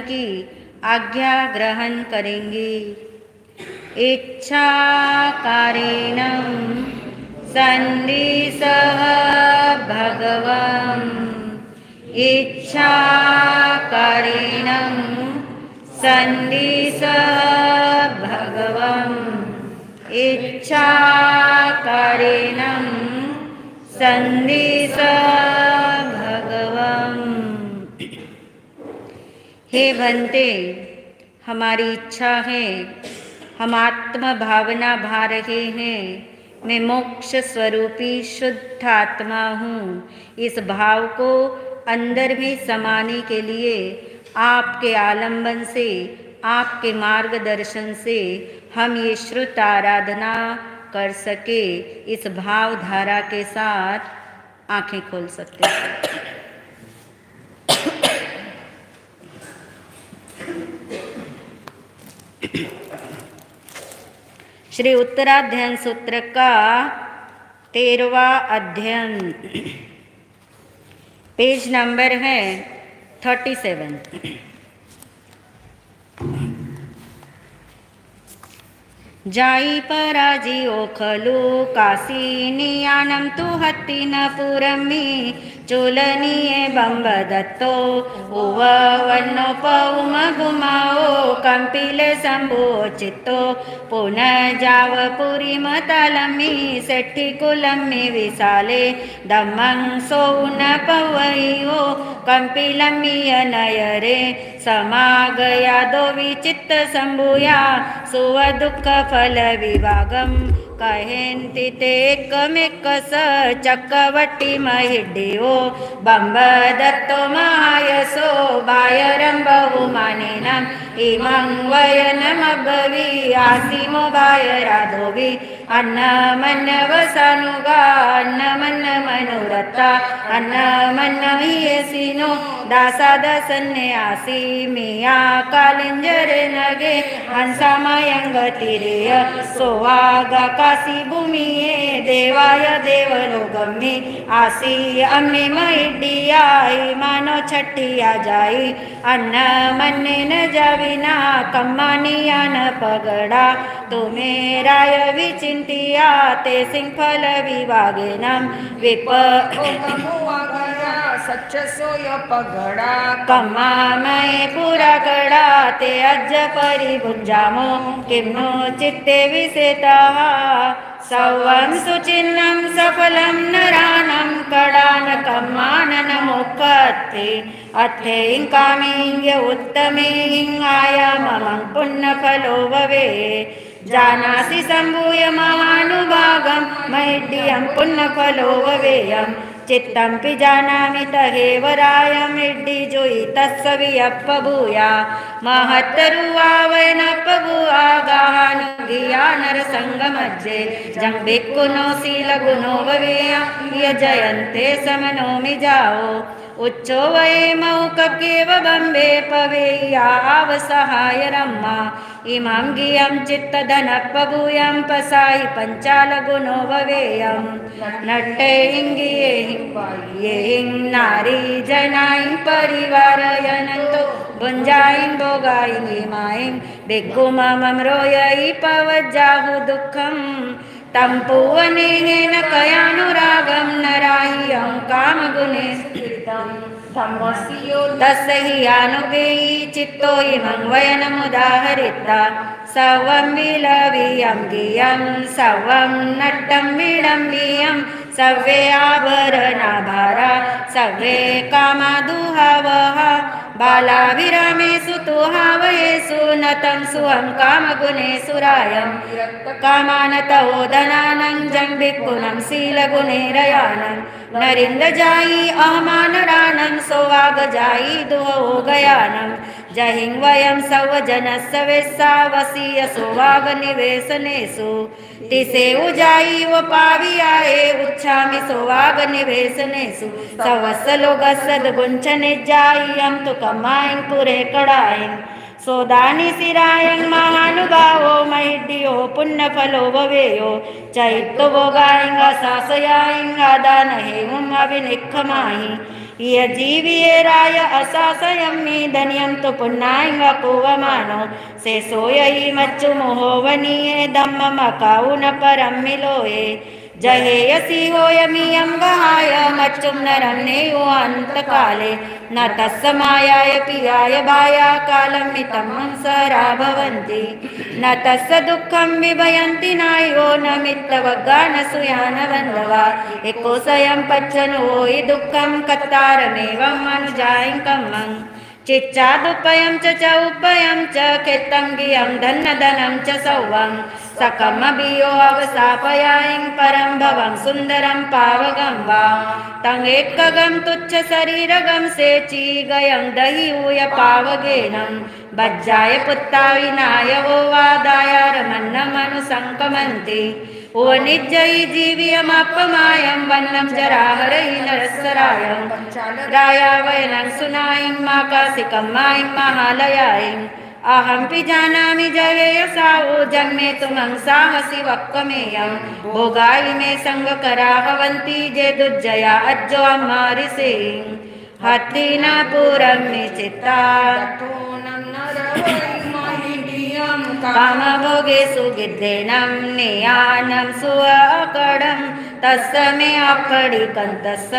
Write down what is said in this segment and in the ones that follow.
की आज्ञा ग्रहण करेंगे। इच्छा कारेण संदिसः भगवन्, इच्छा कारेण संदिसः भगवन्, इच्छा कारेण संदिसः भगवन्। हे भंते, हमारी इच्छा है, हम आत्म भावना भा रहे हैं, मैं मोक्ष स्वरूपी शुद्ध आत्मा हूँ। इस भाव को अंदर में समाने के लिए आपके आलंबन से, आपके मार्गदर्शन से हम ये श्रुत आराधना कर सके। इस भाव धारा के साथ आंखें खोल सकते हैं। श्री उत्तराध्ययन सूत्र का 13वां अध्ययन, पेज नंबर है 37। जाई पराजियो खलु काशीनियानं तु हत्तिन पुरम्मि चोलनीये बंबदत्तो उवन्नोपउम गुमाओ कंपिले शंभो चित्तो पुनजाव पुरीमतलम्मि सेट्ठी कुलम्मि विशाले दम्मं सोउन पवयो कंपिलम्मि नयरे समागया दो विचित्त शंभुया सुव दुःख फल विभागम कहेन्ति ते एकमेक स चक्रवट्टी महिड्डियो बंबदत्तो महायसो बायरं बहुमानेन इमं वयनमब्बवि आसीमो बायराधोवि अन्नमन्न वसानुगा अन्नमन्न मनोरथा अन्नमन्न हियसिनो दासादसन्ने आसी मिया कालिंजरे नगे हंसामयंगतिरेय सोवागा काशी भूमिये देवाय देवलोकम्मे आसी अम्मे महिड्डिया मानो छठिया जाई अन्न मन्ने न जाविना कम्मानिया न पगड़ा तुमेराय विचिंतिया ते सिंहफल विभागेनम विप सच्च सोय पगड़ा कम्मा मये पुरा गड़ा ते अज्ज परिभुंजामो किम्नो चित्ते विसेतः सवं सुचिन्नं सफलं नरानं कडान कम्मानन मोक्खते अथें कामें उत्तमें आयामं पुण्यफलो भवे जानासि सम्भूय महानुभागं महिड्डियं पुण्यफलो भवेयम् चित्तं पिजानामि तहेवरायं इड्डि जोई तत्सवियप्पभूया महत्तरुवावयनप्पभूया गाहानुगिया नरसंगमज्जे जंबिक्कुनो शीलगुणो भवेयं यजयन्ते समनोमि जाओ उच्चो वये मौककेव बम्बे पवेया आवसहाय रम्मा इमं गियं चित्तधनप्पभूयं पसाई पंचालगुणो भवेयं नट्टेहिं नारी जनाईं परिवारयनन्तो भुञ्जाईं भोगाईं इमाईं भिग्गुममं रोयई पवज्जाहु दुःखं तं पुवनेन कयानुरागं नराह्यं कामगुणे तस्य अनुगेयी चित्तो इमं वयनमुदाहरिता सवं विलवीयं गियं सवं नट्टं विडम्बियं सवे आभरणाभारा सवे कामादुहावहा बालाभिरामेषु तुहावयेषु नतं सुहं कामगुणेषु रायं कामानतोदनानं जम्बिक्कुनं शीलगुणेरयानं नरिन्दजायि अहमानरानं सोवागजायि दुहो गयानं जहिं वयं सवजनस्य वेस्सावसीय सोवागनिवेशनेषु तिसे उजायि व पावियाये उच्छामि सोवागनिवेशनेषु सवस्सलोगस्सद्गुञ्चने जायं तु कमायं पुरे कडायं सोदानि सिरायं महानुभावो महिड्डियो पुण्यफलो भवेयो चैत्तो भोगायं सासयायं आदानहेमुं अभिनिक्खमाहि यजीवियेराय असासयं मे धन्यं तु पुन्नांग पूवमानो से सोयई मच्चु मोहवनीये धम्ममकाउ न परम मिलोए जहे यसी होयमियं गहाय मच्चुम नरं नेयो अंतकाले न तस्मायाय पियाय भाया कालं मितं हंसरा भवन्ति न तस्य दुःखं विभयन्ति नायो न मित्रवग्गा न सुयान बन्धवा एको स्वयं पच्चनो हि दुःखं कत्तारमेवं अनुजायं कम्मं चिच्चादुपयं च उपयं च खेतं गियं धनधनं च सौवं सकमभियो अवसापयायं परं भवं सुन्दरं पावगं वा तं एकगं तुच्छ शरीरगं सेची गयं दहि ऊय पावगेनं बज्जाय पुत्ता विनाय वो वादायारमन्नमनुसंकमन्ति ओ निजयि जीवियमपमायं वन्नं जराहरहि नरसरायं राया वयनं सुनायं माकासिकं मायं महालयायं अहं पिजानामि जवेयसावो जन्मे तुमं साहसि वक्कमेयं भोगाय मे संगकरा भवन्ति जे दुज्जया अज्जो अम्मारिसे हत्तिना पुरं मे चित्ता कामभोगेषु गिद्धेनं नियानं सुअकडं तस्मे अपडिकन्तस्य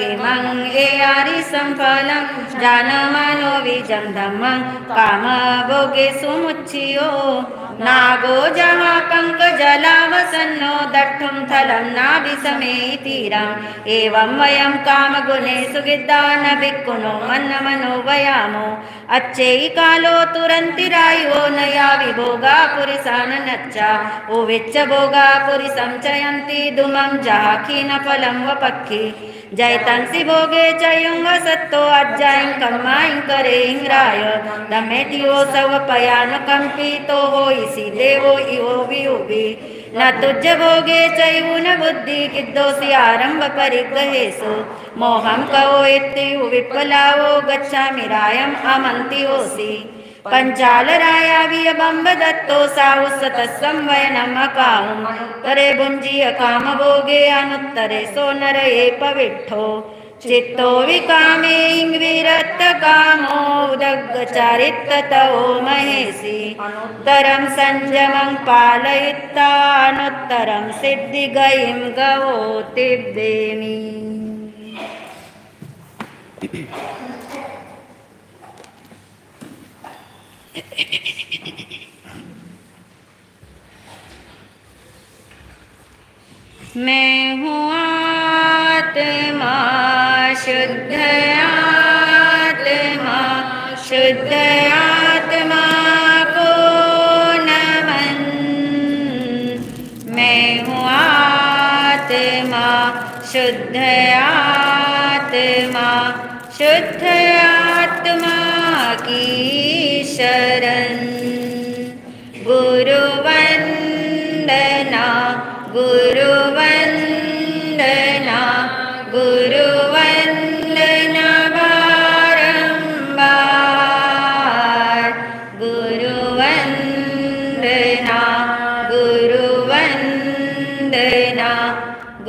इमं एयारिसं फलं जानमनो विजं धम्मं कामभोगेषु मुच्चियो नागो जहाँ पंकजलावसन्नो दट्ठुं थलं नाभिसमेतीरम् एवं वयं कामगुणेषु गिद्धा न भिक्कुनो मन्नमनो वयामो अच्छेहि कालो तुरन्तिरायो न यावि भोगा पुरिसान नच्चा ओ विच्च भोगा पुरिसं चयन्ति धूमं जहाखीन फलं वपक्खि जयतंसि भोगे च युंग सत्तो अज्जायं कम्मायं करें राय दमेटियो सव पयानुकंपितो हो इसी देवो इवो वियुबि न तुझ भोगे चयुन बुद्धि किद्दोसि आरंभ परिग्रहेसु मोहं कवो इत्यु विप्पलावो गच्छामि रायम् अमन्ति होसि पंचालराया वियबंब दत्तो साहुसतस्सं वयनम् अकाहुं तरे भुञ्जीय काम भोगे अनुत्तरे सो नरये पविट्ठो चित्तो विकामे विरक्त कामो उदग्गचारित्ततो महेसि अनुत्तरं संयमं पालयित्वा अनुत्तरं सिद्धिगयिं गवो तिब्बेमि। मैं हूँ आत्मा शुद्ध आत्मा शुद्ध आत्मा को नमन मैं हूँ आत्मा शुद्ध आत्मा शुद्ध आत्मा की शरण गुरुवंदना गुरुवंदना गुरुवंदना बारंबार गुरुवंदना गुरुवंदना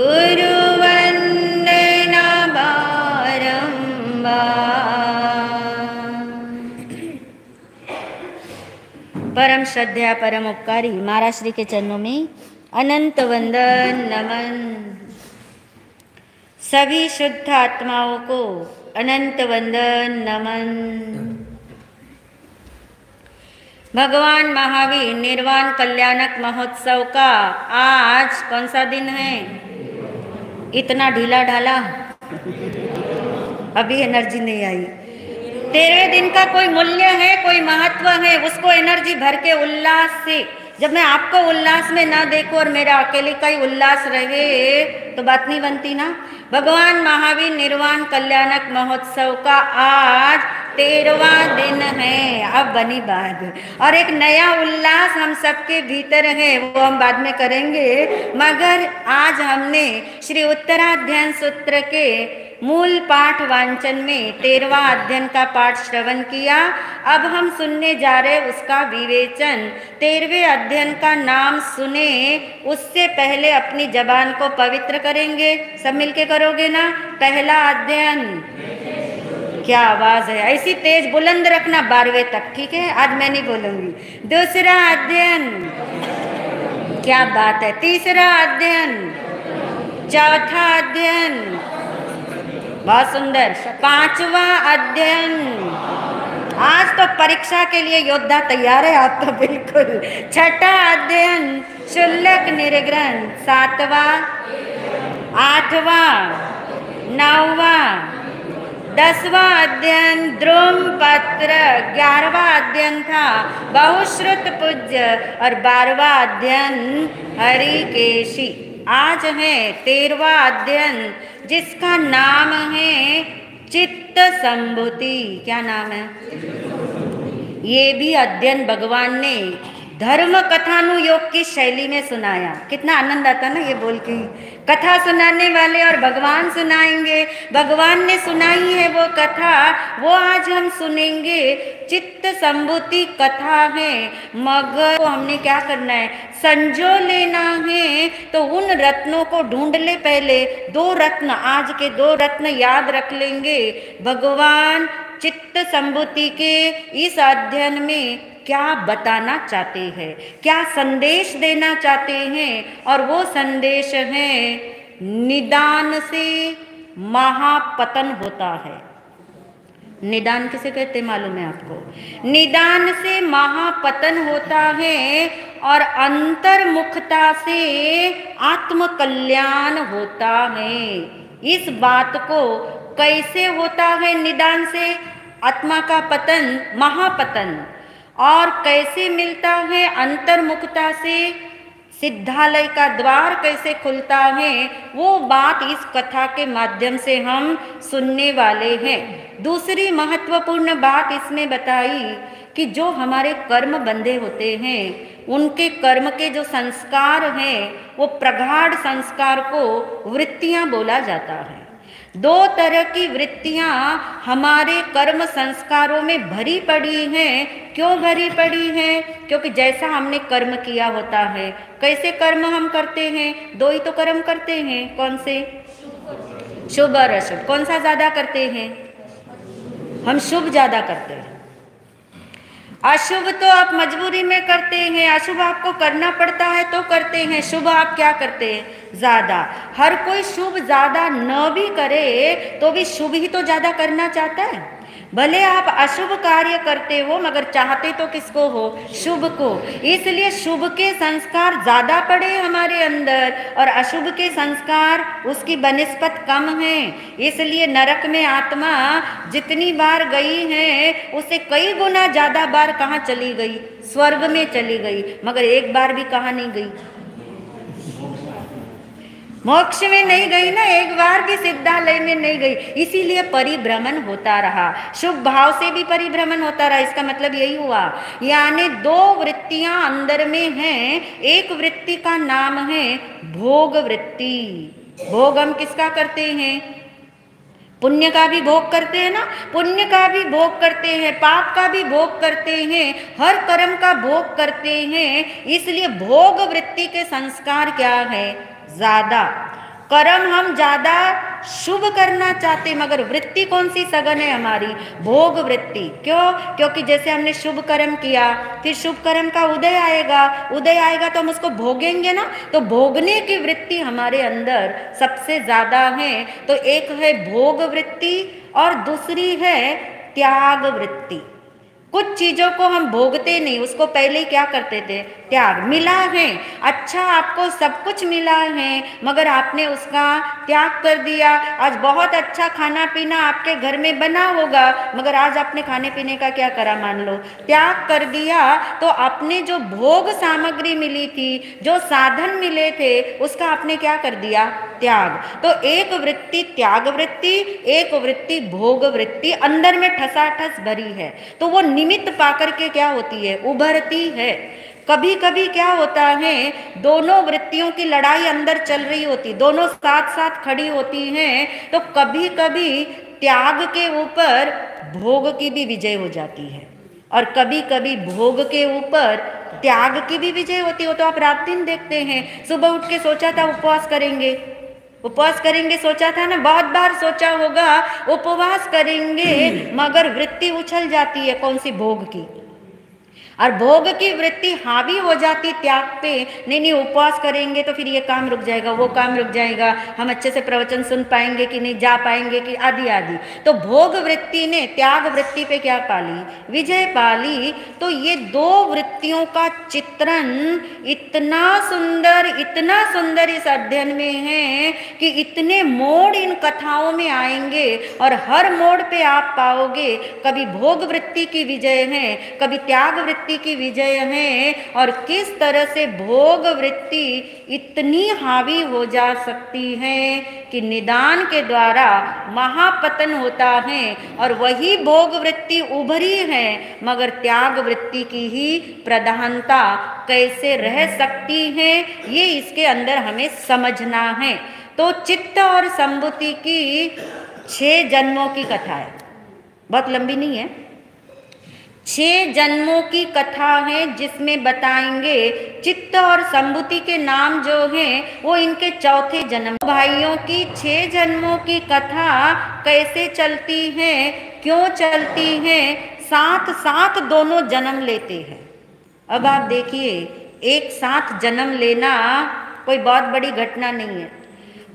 गुरुवंदना बारंबार। परम श्रद्धा परम उपकारी महाराज श्री के चरणों में अनंत वंदन नमन। सभी शुद्ध आत्माओं को अनंत वंदन नमन। भगवान महावीर निर्वाण कल्याणक महोत्सव का आज कौन सा दिन है? इतना ढीला ढाला अभी एनर्जी नहीं आई। 13वें दिन का कोई मूल्य है, कोई महत्व है, उसको एनर्जी भर के उल्लास से। जब मैं आपको उल्लास में ना देखूं और मेरा अकेले का ही उल्लास रहे तो बात नहीं बनती ना। भगवान महावीर निर्वाण कल्याणक महोत्सव का आज 13वां दिन है। अब बनी बात। और एक नया उल्लास हम सबके भीतर है, वो हम बाद में करेंगे। मगर आज हमने श्री उत्तराध्ययन सूत्र के मूल पाठ वांचन में 13वां अध्ययन का पाठ श्रवण किया। अब हम सुनने जा रहे उसका विवेचन। 13वें अध्ययन का नाम सुने उससे पहले अपनी जबान को पवित्र करेंगे। सब मिलके करोगे ना? पहला अध्ययन, क्या आवाज है, ऐसी तेज बुलंद रखना 12वें तक, ठीक है? आज मैं नहीं बोलूंगी। दूसरा अध्ययन, क्या बात है। तीसरा अध्ययन, चौथा अध्ययन, बहुत सुंदर। पांचवा अध्ययन, आज तो परीक्षा के लिए योद्धा तैयार है आप तो बिल्कुल। छठा अध्ययन, शुल्लक निर्ग्रहण। सातवां, आठवां, नौवां, 10वां अध्ययन द्रुम पत्र। 11वां अध्ययन था बहुश्रुत पूज्य और 12वां अध्ययन हरिकेशी। आज है 13वां अध्ययन जिसका नाम है चित्त संभूति। क्या नाम है? ये भी अध्ययन भगवान ने धर्म कथानुयोग की शैली में सुनाया। कितना आनंद आता ना ये बोल के। कथा सुनाने वाले और भगवान सुनाएंगे। भगवान ने सुनाई है वो कथा, वो आज हम सुनेंगे। चित्त संभूति कथा है, मगर हमने क्या करना है? संजो लेना है। तो उन रत्नों को ढूंढ ले पहले। 2 रत्न, आज के 2 रत्न याद रख लेंगे। भगवान चित्त संभूति के इस अध्ययन में क्या बताना चाहते हैं, क्या संदेश देना चाहते हैं। और वो संदेश है निदान से महापतन होता है। निदान किसे कहते मालूम है आपको? निदान से महापतन होता है और अंतर्मुखता से आत्म कल्याण होता है। इस बात को कैसे होता है निदान से आत्मा का पतन, महापतन, और कैसे मिलता है अंतर्मुखता से सिद्धालय का द्वार कैसे खुलता है, वो बात इस कथा के माध्यम से हम सुनने वाले हैं। दूसरी महत्वपूर्ण बात इसमें बताई कि जो हमारे कर्म बंधे होते हैं, उनके कर्म के जो संस्कार हैं, वो प्रगाढ़ संस्कार को वृत्तियां बोला जाता है। 2 तरह की वृत्तियां हमारे कर्म संस्कारों में भरी पड़ी हैं। क्यों भरी पड़ी हैं? क्योंकि जैसा हमने कर्म किया होता है। कैसे कर्म हम करते हैं? 2 ही तो कर्म करते हैं। कौन से? शुभ और अशुभ। कौन सा ज्यादा करते हैं? हम शुभ ज्यादा करते हैं। अशुभ तो आप मजबूरी में करते हैं, अशुभ आपको करना पड़ता है तो करते हैं। शुभ आप क्या करते हैं? ज्यादा। हर कोई शुभ ज्यादा न भी करे तो भी शुभ ही तो ज्यादा करना चाहता है। भले आप अशुभ कार्य करते हो मगर चाहते तो किसको हो? शुभ को। इसलिए शुभ के संस्कार ज्यादा पड़े हमारे अंदर और अशुभ के संस्कार उसकी बनिस्बत कम है। इसलिए नरक में आत्मा जितनी बार गई है उससे कई गुना ज्यादा बार कहाँ चली गई? स्वर्ग में चली गई। मगर एक बार भी कहाँ नहीं गई? मोक्ष में नहीं गई ना, एक बार भी सिद्धालय में नहीं गई। इसीलिए परिभ्रमण होता रहा, शुभ भाव से भी परिभ्रमण होता रहा। इसका मतलब यही हुआ, यानी 2 वृत्तियां अंदर में हैं। एक वृत्ति का नाम है भोग वृत्ति। भोग हम किसका करते हैं? पुण्य का भी भोग करते हैं ना, पुण्य का भी भोग करते हैं, पाप का भी भोग करते हैं, हर कर्म का भोग करते हैं। इसलिए भोग वृत्ति के संस्कार क्या है? ज्यादा। कर्म हम ज्यादा शुभ करना चाहते, मगर वृत्ति कौन सी सघन है हमारी? भोग वृत्ति। क्यों? क्योंकि जैसे हमने शुभ कर्म किया, फिर शुभ कर्म का उदय आएगा, उदय आएगा तो हम उसको भोगेंगे ना, तो भोगने की वृत्ति हमारे अंदर सबसे ज्यादा है। तो एक है भोग वृत्ति और दूसरी है त्याग वृत्ति। कुछ चीजों को हम भोगते नहीं, उसको पहले ही क्या करते थे? त्याग। मिला है, अच्छा आपको सब कुछ मिला है मगर आपने उसका त्याग कर दिया। आज बहुत अच्छा खाना पीना आपके घर में बना होगा मगर आज आपने खाने पीने का क्या करा? मान लो त्याग कर दिया। तो आपने जो भोग सामग्री मिली थी, जो साधन मिले थे, उसका आपने क्या कर दिया? त्याग। तो एक वृत्ति त्याग वृत्ति, एक वृत्ति भोग वृत्ति अंदर में ठसाठस भरी है, तो वो निमित्त पाकर के क्या होती है, उभरती है। कभी कभी क्या होता है, दोनों वृत्तियों की लड़ाई अंदर चल रही होती, दोनों साथ साथ खड़ी होती हैं, तो कभी कभी त्याग के ऊपर भोग की भी विजय हो जाती है और कभी कभी भोग के ऊपर त्याग की भी विजय होती हो। तो आप रात दिन देखते हैं, सुबह उठ के सोचा था उपवास करेंगे, उपवास करेंगे सोचा था ना, बहुत बार सोचा होगा उपवास करेंगे, मगर वृत्ति उछल जाती है कौन सी, भोग की, और भोग की वृत्ति हावी हो जाती त्याग पे। नहीं उपवास करेंगे तो फिर ये काम रुक जाएगा, वो काम रुक जाएगा, हम अच्छे से प्रवचन सुन पाएंगे कि नहीं, जा पाएंगे कि, आदि आदि। तो भोग वृत्ति ने त्याग वृत्ति पे क्या पाली, विजय पाली। तो ये दो वृत्तियों का चित्रण इतना सुंदर इस अध्ययन में है कि इतने मोड़ इन कथाओं में आएंगे और हर मोड़ पे आप पाओगे कभी भोग वृत्ति की विजय है, कभी त्याग वृत्ति की विजय है, और किस तरह से भोग वृत्ति इतनी हावी हो जा सकती है कि निदान के द्वारा महापतन होता है, और वही भोग वृत्ति उभरी है, मगर त्याग वृत्ति की ही प्रधानता कैसे रह सकती है, ये इसके अंदर हमें समझना है। तो चित्त और संभूति की 6 जन्मों की कथा है, बहुत लंबी नहीं है, 6 जन्मों की कथा है, जिसमें बताएंगे चित्त और संभूति के नाम जो हैं वो इनके चौथे जन्म। भाइयों की 6 जन्मों की कथा कैसे चलती है, क्यों चलती है, साथ साथ दोनों जन्म लेते हैं। अब आप देखिए, एक साथ जन्म लेना कोई बहुत बड़ी घटना नहीं है,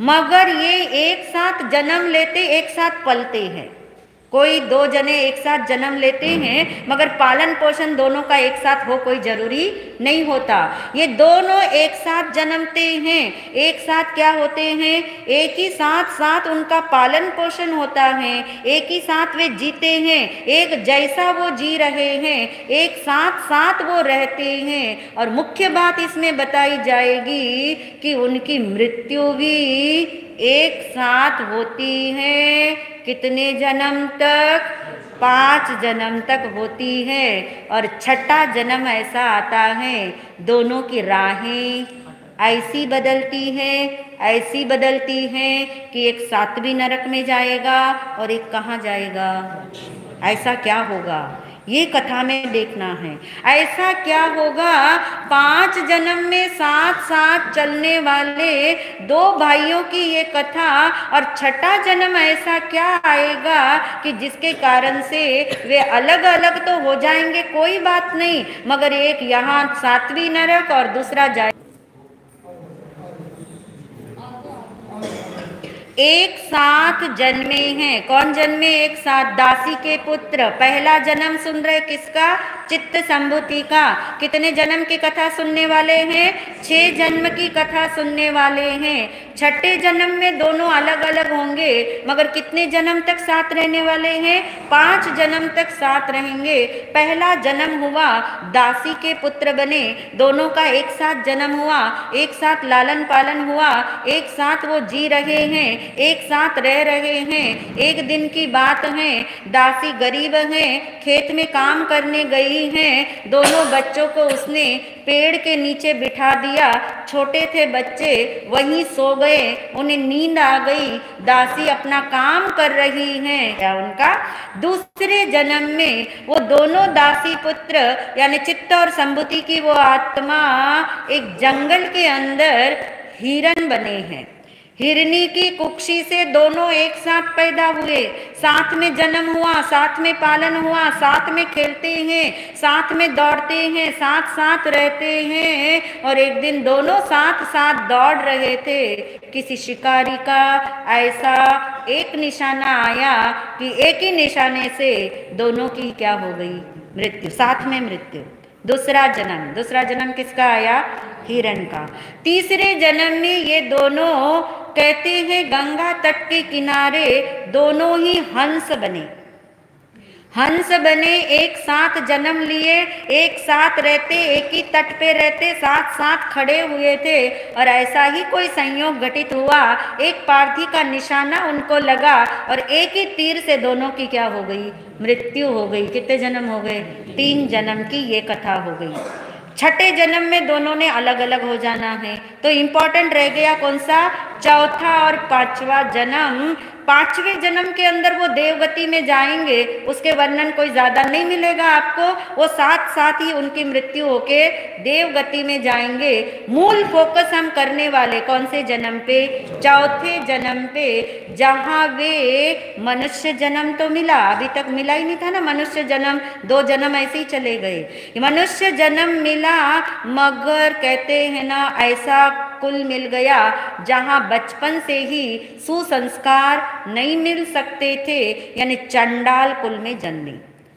मगर ये एक साथ जन्म लेते एक साथ पलते हैं। कोई 2 जने एक साथ जन्म लेते हैं, मगर पालन पोषण दोनों का एक साथ हो कोई जरूरी नहीं होता। ये दोनों एक साथ जन्मते हैं, एक साथ क्या होते हैं, एक ही साथ उनका पालन पोषण होता है, एक ही साथ वे जीते हैं, एक जैसा वो जी रहे हैं, एक साथ वो रहते हैं। और मुख्य बात इसमें बताई जाएगी कि उनकी मृत्यु भी एक साथ होती है। कितने जन्म तक, 5 जन्म तक होती है, और 6ठा जन्म ऐसा आता है दोनों की राहें ऐसी बदलती हैं कि एक 7वीं नरक में जाएगा और एक कहाँ जाएगा। ऐसा क्या होगा ये कथा में देखना है। ऐसा क्या होगा, 5 जन्म में साथ चलने वाले 2 भाइयों की ये कथा, और 6ठा जन्म ऐसा क्या आएगा कि जिसके कारण से वे अलग अलग तो हो जाएंगे कोई बात नहीं, मगर एक यहाँ 7वीं नरक और दूसरा जाए। एक साथ जन्मे हैं, कौन जन्मे एक साथ, दासी के पुत्र। पहला जन्म सुन रहे किसका, चित्त संभूति का। कितने जन्म की कथा सुनने वाले हैं, 6 जन्म की कथा सुनने वाले हैं। 6ठे जन्म में दोनों अलग अलग होंगे, मगर कितने जन्म तक साथ रहने वाले हैं, 5 जन्म तक साथ रहेंगे। पहला जन्म हुआ, दासी के पुत्र बने, दोनों का एक साथ जन्म हुआ, एक साथ लालन पालन हुआ, एक साथ वो जी रहे हैं, एक साथ रह रहे हैं। एक दिन की बात है, दासी गरीब है, खेत में काम करने गई हैं, दोनों बच्चों को उसने पेड़ के नीचे बिठा दिया। छोटे थे बच्चे, वहीं सो गए, उन्हें नींद आ गई। दासी अपना काम कर रही हैं, क्या उनका दूसरे जन्म में वो दोनों दासी पुत्र यानी चित्त और संभूति की वो आत्मा एक जंगल के अंदर हिरन बने हैं। हिरनी की कुक्षी से दोनों एक साथ पैदा हुए, साथ में जन्म हुआ, साथ में पालन हुआ, साथ में खेलते हैं, साथ में दौड़ते हैं, साथ साथ रहते हैं। और एक दिन दोनों साथ साथ दौड़ रहे थे, किसी शिकारी का ऐसा एक निशाना आया कि एक ही निशाने से दोनों की क्या हो गई, मृत्यु, साथ में मृत्यु। दूसरा जन्म किसका आया, हिरण का। तीसरे जन्म में ये दोनों कहते हैं गंगा तट के किनारे दोनों ही हंस बने। हंस बने, एक साथ जन्म लिए, एक साथ रहते, एक ही तट पे रहते, साथ साथ खड़े हुए थे, और ऐसा ही कोई संयोग घटित हुआ, एक पारधी का निशाना उनको लगा और एक ही तीर से दोनों की क्या हो गई, मृत्यु हो गई। कितने जन्म हो गए, 3 जन्म की ये कथा हो गई। छठे जन्म में दोनों ने अलग अलग हो जाना है। तो इम्पोर्टेंट रह गया कौन सा, चौथा और 5वां जन्म। 5वें जन्म के अंदर वो देवगति में जाएंगे, उसके वर्णन कोई ज्यादा नहीं मिलेगा आपको, वो साथ साथ ही उनकी मृत्यु होके देवगति में जाएंगे। मूल फोकस हम करने वाले कौन से जन्म पे, चौथे जन्म पे, जहां वे मनुष्य जन्म तो मिला, अभी तक मिला ही नहीं था ना मनुष्य जन्म, 2 जन्म ऐसे ही चले गए। मनुष्य जन्म मिला, मगर कहते हैं ना ऐसा कुल मिल गया जहां बचपन से ही सुसंस्कार नहीं मिल सकते थे, यानी चंडाल कुल में जन्मी।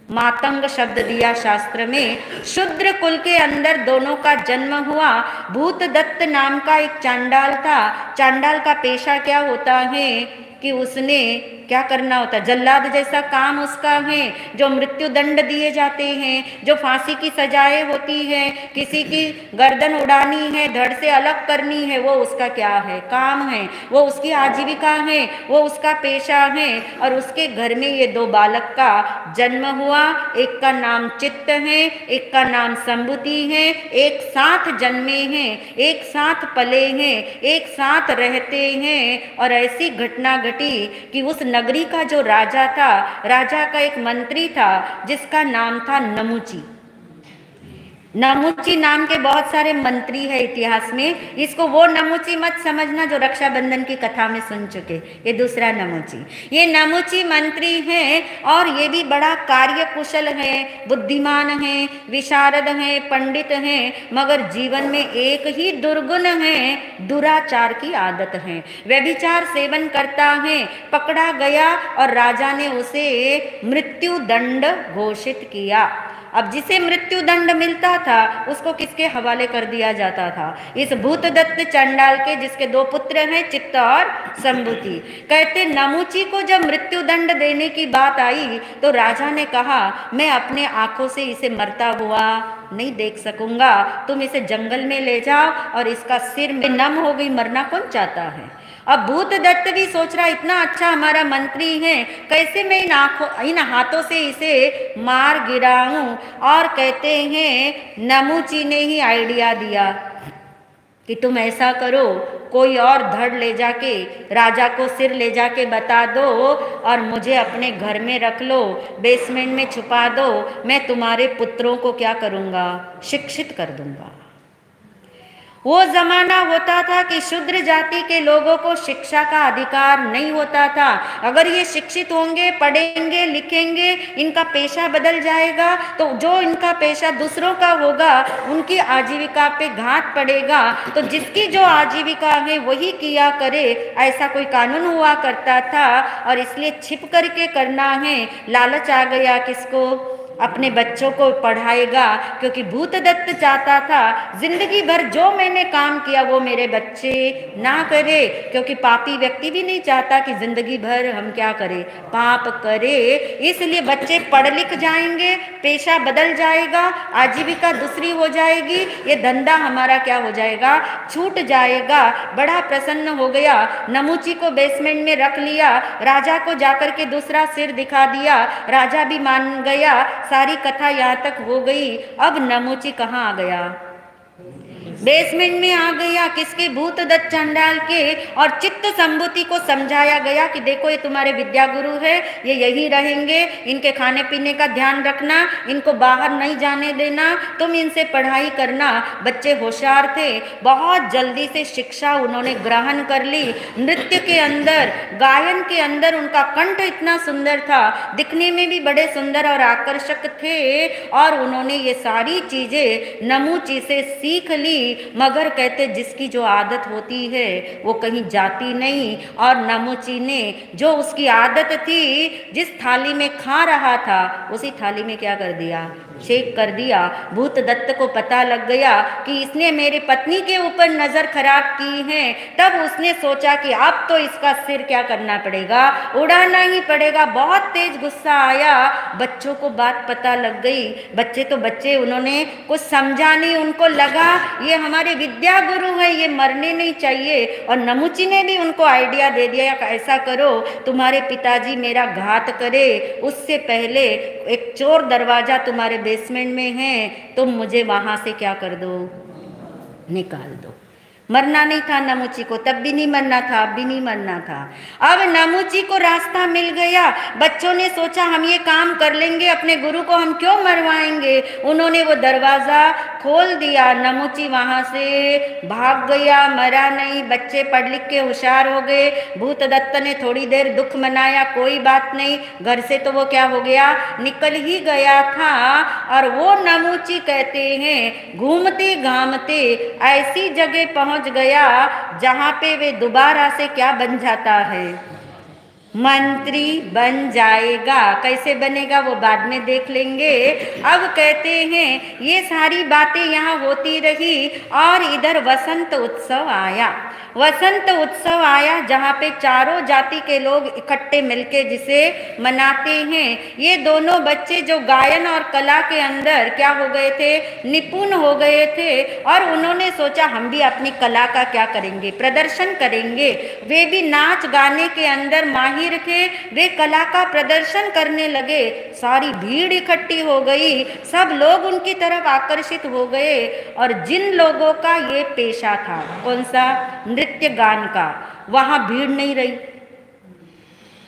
मातंग शब्द दिया शास्त्र में। शूद्र कुल के अंदर दोनों का जन्म हुआ। भूतदत्त नाम का एक चांडाल था। चांडाल का पेशा क्या होता है कि उसने क्या करना होता है, जल्लाद जैसा काम उसका है, जो मृत्यु दंड दिए जाते हैं, जो फांसी की सजाएं होती हैं, किसी की गर्दन उड़ानी है, धड़ से अलग करनी है, वो उसका क्या है, काम है, वो उसकी आजीविका है, वो उसका पेशा है। और उसके घर में ये 2 बालक का जन्म हुआ। एक का नाम चित्त है, एक का नाम संबुति है। एक साथ जन्मे हैं, एक साथ पले हैं, एक साथ रहते हैं। और ऐसी घटना घटी कि उस नगरी का जो राजा था, राजा का एक मंत्री था जिसका नाम था नमुची। नमुची नाम के बहुत सारे मंत्री है इतिहास में। इसको वो नमुची मत समझना जो रक्षाबंधन की कथा में सुन चुके, ये दूसरा नमुची। ये नमुची मंत्री है और ये भी बड़ा कार्य कुशल है, बुद्धिमान है, विशारद है, पंडित है, मगर जीवन में एक ही दुर्गुण है, दुराचार की आदत है। व्यभिचार सेवन करता है, पकड़ा गया और राजा ने उसे मृत्यु दंड घोषित किया। अब जिसे मृत्यु दंड मिलता था उसको किसके हवाले कर दिया जाता था, इस भूतदत्त चंडाल के, जिसके 2 पुत्र हैं, चित्त और संबुति। कहते नमुची को जब मृत्यु दंड देने की बात आई तो राजा ने कहा मैं अपने आंखों से इसे मरता हुआ नहीं देख सकूंगा, तुम इसे जंगल में ले जाओ और इसका सिर में नम हो गई, मरना कौन चाहता है। अब भूतदत्त भी सोच रहा इतना अच्छा हमारा मंत्री है, कैसे मैं इन हाथों से इसे मार गिराऊं। और कहते हैं नमुची ने ही आइडिया दिया कि तुम ऐसा करो, कोई और धड़ ले जाके, राजा को सिर ले जाके बता दो और मुझे अपने घर में रख लो, बेसमेंट में छुपा दो, मैं तुम्हारे पुत्रों को क्या करूँगा, शिक्षित कर दूंगा। वो जमाना होता था कि शूद्र जाति के लोगों को शिक्षा का अधिकार नहीं होता था। अगर ये शिक्षित होंगे, पढ़ेंगे, लिखेंगे, इनका पेशा बदल जाएगा, तो जो इनका पेशा दूसरों का होगा उनकी आजीविका पे घात पड़ेगा। तो जिसकी जो आजीविका है वही किया करे, ऐसा कोई कानून हुआ करता था। और इसलिए छिप करके करना है। लालच आ गया किसको, अपने बच्चों को पढ़ाएगा, क्योंकि भूतदत्त चाहता था जिंदगी भर जो मैंने काम किया वो मेरे बच्चे ना करे, क्योंकि पापी व्यक्ति भी नहीं चाहता कि जिंदगी भर हम क्या करें, पाप करे। इसलिए बच्चे पढ़ लिख जाएंगे, पेशा बदल जाएगा, आजीविका दूसरी हो जाएगी, ये धंधा हमारा क्या हो जाएगा, छूट जाएगा। बड़ा प्रसन्न हो गया, नमुची को बेसमेंट में रख लिया, राजा को जाकर के दूसरा सिर दिखा दिया, राजा भी मान गया। सारी कथा यहाँ तक हो गई। अब नमुची कहाँ आ गया, बेसमेंट में आ गया, किसके, भूतदत्त चंडाल के। और चित्त संबुति को समझाया गया कि देखो ये तुम्हारे विद्या गुरु है, ये यही रहेंगे, इनके खाने पीने का ध्यान रखना, इनको बाहर नहीं जाने देना, तुम इनसे पढ़ाई करना। बच्चे होशियार थे, बहुत जल्दी से शिक्षा उन्होंने ग्रहण कर ली। नृत्य के अंदर, गायन के अंदर उनका कंठ इतना सुंदर था, दिखने में भी बड़े सुंदर और आकर्षक थे। और उन्होंने ये सारी चीजें नमुची से सीख ली। मगर कहते जिसकी जो आदत होती है वो कहीं जाती नहीं। और नमुची ने जो उसकी आदत थी, जिस थाली में खा रहा था उसी थाली में क्या कर दिया, शेक कर दिया। भूत दत्त को पता लग गया कि इसने मेरे पत्नी के ऊपर नजर खराब की है। तब उसने सोचा कि अब तो इसका सिर क्या करना पड़ेगा, उड़ाना ही पड़ेगा। बहुत तेज गुस्सा आया। बच्चों को बात पता लग गई। बच्चे तो बच्चे, उन्होंने कुछ समझा नहीं। उनको लगा ये हमारे विद्या गुरु है, ये मरने नहीं चाहिए। और नमुची ने भी उनको आइडिया दे दिया, ऐसा करो तुम्हारे पिताजी मेरा घात करे उससे पहले एक चोर दरवाजा तुम्हारे बेसमेंट में है, तुम मुझे वहां से क्या कर दो, निकाल दो। मरना नहीं था नमुची को, तब भी नहीं मरना था, अब भी नहीं मरना था। अब नमुची को रास्ता मिल गया। बच्चों ने सोचा हम ये काम कर लेंगे, अपने गुरु को हम क्यों मरवाएंगे। उन्होंने वो दरवाजा खोल दिया। नमुची वहां से भाग गया, मरा नहीं। बच्चे पढ़ लिख के होशियार हो गए। भूत दत्त ने थोड़ी देर दुख मनाया, कोई बात नहीं, घर से तो वो क्या हो गया, निकल ही गया था। और वो नमुची कहते हैं घूमते घामते ऐसी जगह पहुंच गया जहां पे वे दोबारा से क्या बन जाता है, मंत्री बन जाएगा। कैसे बनेगा वो बाद में देख लेंगे। अब कहते हैं ये सारी बातें यहाँ होती रही और इधर वसंत उत्सव आया। वसंत उत्सव आया जहाँ पे चारों जाति के लोग इकट्ठे मिलके जिसे मनाते हैं। ये दोनों बच्चे जो गायन और कला के अंदर क्या हो गए थे, निपुण हो गए थे। और उन्होंने सोचा हम भी अपनी कला का क्या करेंगे, प्रदर्शन करेंगे। वे भी नाच गाने के अंदर माहिर थे। वे कला का प्रदर्शन करने लगे। सारी भीड़ इकट्ठी हो गई, सब लोग उनकी तरफ आकर्षित हो गए। और जिन लोगों का ये पेशा था, कौन सा, नृत्य गान का, वहां भीड़ नहीं रही।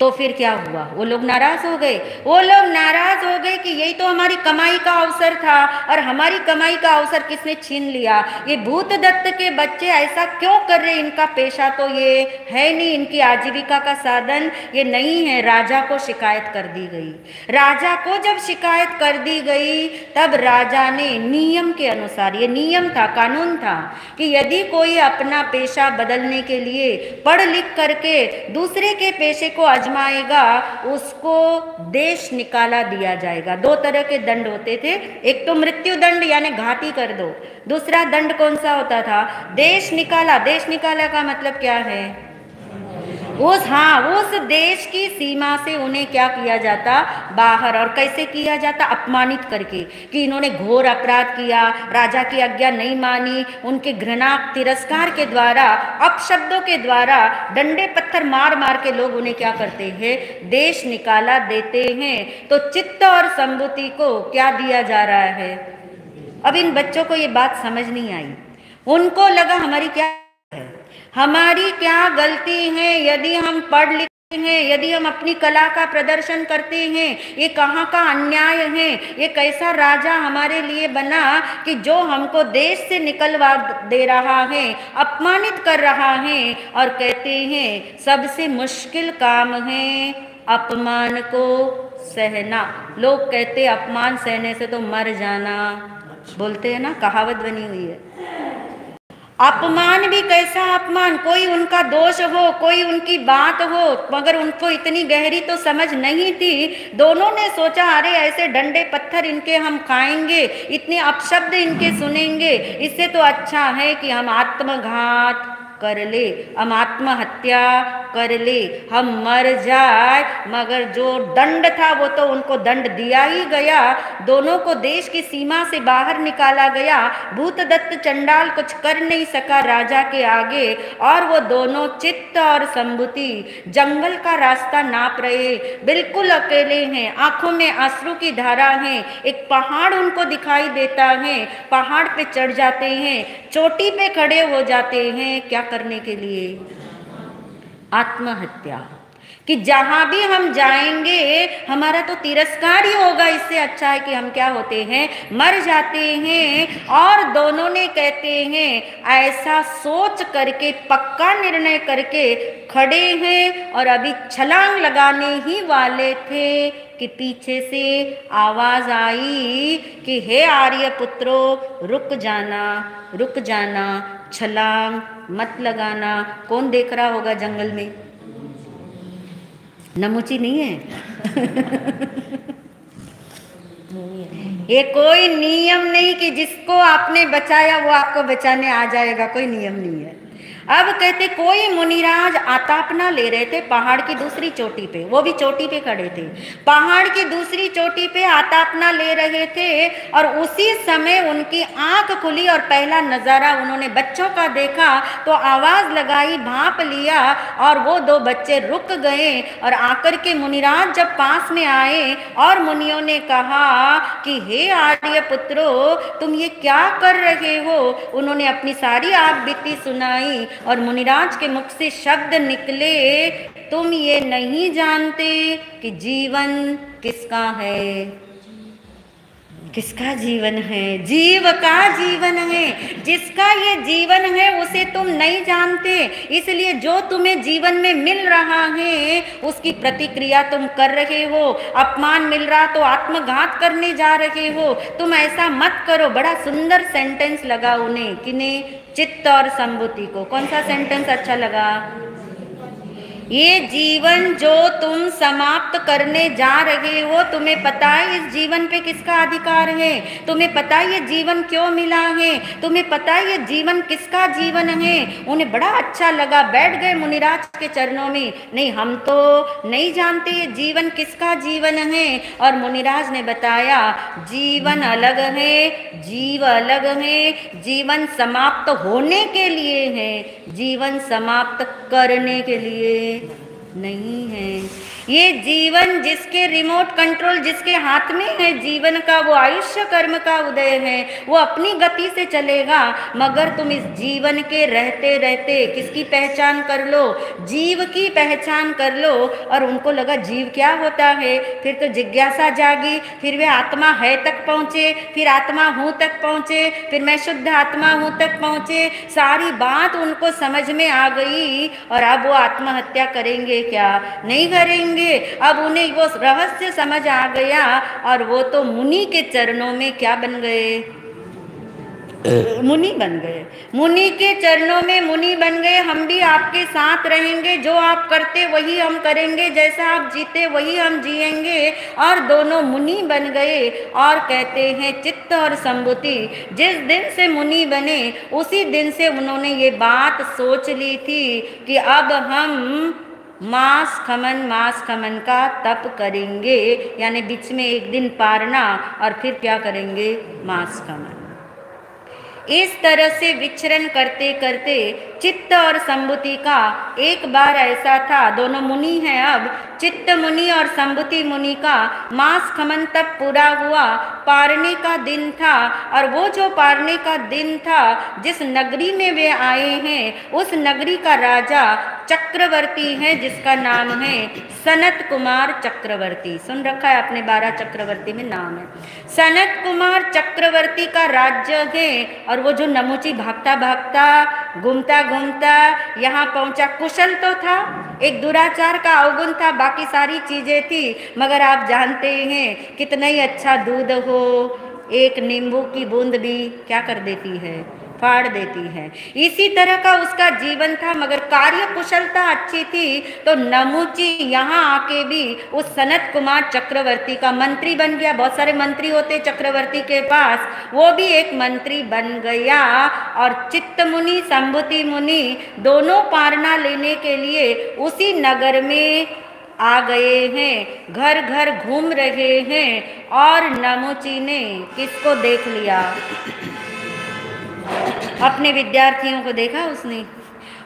तो फिर क्या हुआ, वो लोग नाराज हो गए। वो लोग नाराज हो गए कि यही तो हमारी कमाई का अवसर था और हमारी कमाई का अवसर किसने छीन लिया। ये भूत दत्त के बच्चे ऐसा क्यों कर रहे, इनका पेशा तो ये है नहीं, इनकी आजीविका का साधन ये नहीं है। राजा को शिकायत कर दी गई। राजा को जब शिकायत कर दी गई तब राजा ने नियम के अनुसार, ये नियम था, कानून था कि यदि कोई अपना पेशा बदलने के लिए पढ़ लिख करके दूसरे के पेशे को आजमाएगा, उसको देश निकाला दिया जाएगा। दो तरह के दंड होते थे, एक तो मृत्यु दंड यानी घाती कर दो, दूसरा दंड कौन सा होता था, देश निकाला। देश निकाला का मतलब क्या है, उस देश की सीमा से उन्हें क्या किया जाता, बाहर। और कैसे किया जाता, अपमानित करके, कि इन्होंने घोर अपराध किया, राजा की आज्ञा नहीं मानी। उनके घृणा तिरस्कार के द्वारा, अपशब्दों के द्वारा, डंडे पत्थर मार मार के लोग उन्हें क्या करते हैं, देश निकाला देते हैं। तो चित्त और संबुति को क्या दिया जा रहा है। अब इन बच्चों को ये बात समझ नहीं आई। उनको लगा हमारी क्या है, हमारी क्या गलती है यदि हम पढ़ लिखते हैं, यदि हम अपनी कला का प्रदर्शन करते हैं। ये कहाँ का अन्याय है, ये कैसा राजा हमारे लिए बना कि जो हमको देश से निकलवा दे रहा है, अपमानित कर रहा है। और कहते हैं सबसे मुश्किल काम है अपमान को सहना। लोग कहते अपमान सहने से तो मर जाना, बोलते हैं ना, कहावत बनी हुई है। अपमान भी कैसा अपमान, कोई उनका दोष हो, कोई उनकी बात हो, मगर उनको इतनी गहरी तो समझ नहीं थी। दोनों ने सोचा अरे ऐसे डंडे पत्थर इनके हम खाएंगे, इतने अपशब्द इनके सुनेंगे, इससे तो अच्छा है कि हम आत्मघात कर ले, हम आत्महत्या कर ले, हम मर जाए। मगर जो दंड था वो तो उनको दंड दिया ही गया। दोनों को देश की सीमा से बाहर निकाला गया। भूत दत्त चंडाल कुछ कर नहीं सका राजा के आगे। और वो दोनों चित्त और संबुति जंगल का रास्ता नाप रहे, बिल्कुल अकेले हैं, आंखों में आंसू की धारा है। एक पहाड़ उनको दिखाई देता है, पहाड़ पे चढ़ जाते हैं, चोटी पे खड़े हो जाते हैं, क्या करने के लिए, आत्महत्या। कि जहां भी हम जाएंगे हमारा तो तिरस्कार ही होगा, इससे अच्छा है कि हम क्या होते हैं, मर जाते हैं। और दोनों ने कहते हैं ऐसा सोच करके, पक्का निर्णय करके खड़े हैं। और अभी छलांग लगाने ही वाले थे कि पीछे से आवाज आई कि हे आर्य पुत्रो, रुक जाना, रुक जाना, छलांग मत लगाना। कौन देख रहा होगा जंगल में, नमुची नहीं है ये कोई नियम नहीं कि जिसको आपने बचाया वो आपको बचाने आ जाएगा, कोई नियम नहीं है। अब कहते कोई मुनिराज आतापना ले रहे थे पहाड़ की दूसरी चोटी पे, वो भी चोटी पे खड़े थे, पहाड़ की दूसरी चोटी पे आतापना ले रहे थे। और उसी समय उनकी आंख खुली और पहला नजारा उन्होंने बच्चों का देखा, तो आवाज लगाई, भांप लिया, और वो दो बच्चे रुक गए। और आकर के मुनिराज जब पास में आए और मुनियों ने कहा कि हे आर्य पुत्रो, तुम ये क्या कर रहे हो। उन्होंने अपनी सारी आप बीती सुनाई और मुनिराज के मुख से शब्द निकले, तुम ये नहीं जानते कि जीवन किसका है। किसका जीवन है? जीव का जीवन है। जिसका ये जीवन है उसे तुम नहीं जानते, इसलिए जो तुम्हें जीवन में मिल रहा है उसकी प्रतिक्रिया तुम कर रहे हो। अपमान मिल रहा तो आत्मघात करने जा रहे हो। तुम ऐसा मत करो। बड़ा सुंदर सेंटेंस लगा उन्हें, किन्हें? चित्त और संबुति को। कौन सा सेंटेंस अच्छा लगा? ये जीवन जो तुम समाप्त करने जा रहे हो, तुम्हें पता है इस जीवन पे किसका अधिकार है? तुम्हें पता है ये जीवन क्यों मिला है? तुम्हें पता है ये जीवन किसका जीवन है? उन्हें बड़ा अच्छा लगा, बैठ गए मुनिराज के चरणों में। नहीं, हम तो नहीं जानते ये जीवन किसका जीवन है। और मुनिराज ने बताया, जीवन अलग है, जीव अलग है। जीवन समाप्त होने के लिए है, जीवन समाप्त करने के लिए नहीं है। ये जीवन जिसके रिमोट कंट्रोल जिसके हाथ में है जीवन का, वो आयुष्य कर्म का उदय है, वो अपनी गति से चलेगा। मगर तुम इस जीवन के रहते रहते किसकी पहचान कर लो? जीव की पहचान कर लो। और उनको लगा जीव क्या होता है। फिर तो जिज्ञासा जागी, फिर वे आत्मा है तक पहुँचे, फिर आत्मा हूँ तक पहुँचे, फिर मैं शुद्ध आत्मा हूँ तक पहुँचे। सारी बात उनको समझ में आ गई। और अब वो आत्महत्या करेंगे क्या? नहीं करेंगे। अब उन्हें वो रहस्य समझ आ गया और वो तो मुनि के चरणों में क्या बन गए? मुनि बन गए। मुनि के चरणों में मुनि बन गए। हम भी आपके साथ रहेंगे, जो आप करते वही हम करेंगे, जैसा आप जीते वही हम जिएंगे। और दोनों मुनि बन गए। और कहते हैं चित्त और संबुति जिस दिन से मुनि बने उसी दिन से उन्होंने ये बात सोच ली थी कि अब हम मास खमन का तप करेंगे। यानी बीच में एक दिन पारना और फिर क्या करेंगे? मास खमन। इस तरह से विचरण करते करते चित्त और संबुति का एक बार ऐसा था, दोनों मुनि हैं अब, चित्त मुनि और संबुति मुनि का मास खमन तब पूरा हुआ। पारने का दिन था। और वो जो पारने का दिन था, जिस नगरी में वे आए हैं उस नगरी का राजा चक्रवर्ती है, जिसका नाम है सनत कुमार चक्रवर्ती। सुन रखा है आपने, 12 चक्रवर्ती में नाम है। सनत कुमार चक्रवर्ती का राज्य है। और वो जो नमुची भागता भागता घूमता घूमता यहाँ पहुँचा, कुशल तो था, एक दुराचार का अवगुण था, बाकी सारी चीजें थी। मगर आप जानते हैं कितना ही अच्छा दूध हो, एक नींबू की बूंद भी क्या कर देती है? फाड़ देती है। इसी तरह का उसका जीवन था। मगर कार्य कुशलता अच्छी थी। तो नमुची यहाँ आके भी उस सनत कुमार चक्रवर्ती का मंत्री बन गया। बहुत सारे मंत्री होते चक्रवर्ती के पास, वो भी एक मंत्री बन गया। और चित्त मुनि संबुति मुनि दोनों पारना लेने के लिए उसी नगर में आ गए हैं, घर घर घूम रहे हैं। और नमुची ने किसको देख लिया? अपने विद्यार्थियों को देखा